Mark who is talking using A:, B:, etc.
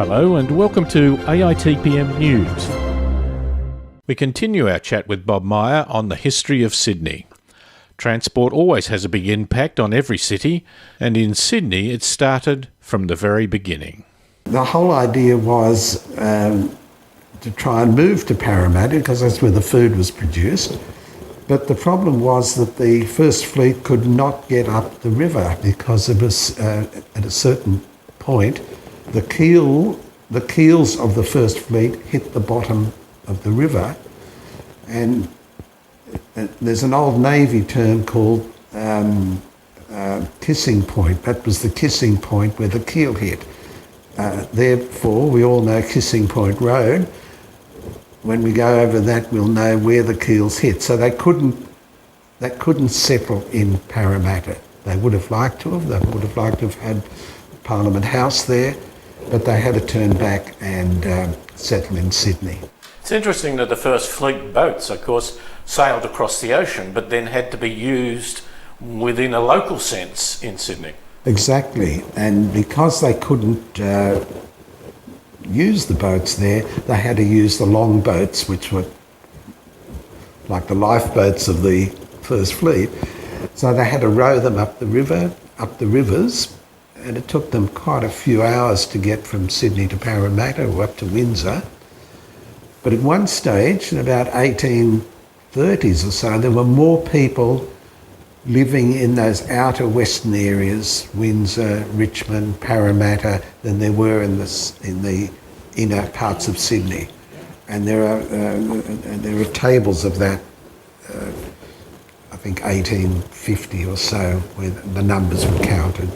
A: Hello and welcome to AITPM News. We continue our chat with Bob Meyer on the history of Sydney. Transport always has a big impact on every city, and in Sydney it started from the very beginning.
B: The whole idea was to try and move to Paramatta because that's where the food was produced. But the problem was that the First Fleet could not get up the river because it was at a certain point the keels of the First Fleet hit the bottom of the river, and there's an old Navy term called kissing point. That was the kissing point where the keel hit. Therefore, we all know Kissing Point Road. When we go over that, we'll know where the keels hit. So they couldn't settle in Paramatta. They would have liked to have. They would have liked to have had Parliament House there, but they had to turn back and settle in Sydney.
A: It's interesting that the First Fleet boats, of course, sailed across the ocean, but then had to be used within a local sense in Sydney.
B: Exactly, and because they couldn't use the boats there, they had to use the long boats, which were like the lifeboats of the First Fleet. So they had to row them up the rivers, and it took them quite a few hours to get from Sydney to Parramatta or up to Windsor. But at one stage, in about 1830s or so, there were more people living in those outer western areas, Windsor, Richmond, Parramatta, than there were in the inner parts of Sydney. And there are tables of that, I think 1850 or so, where the numbers were counted.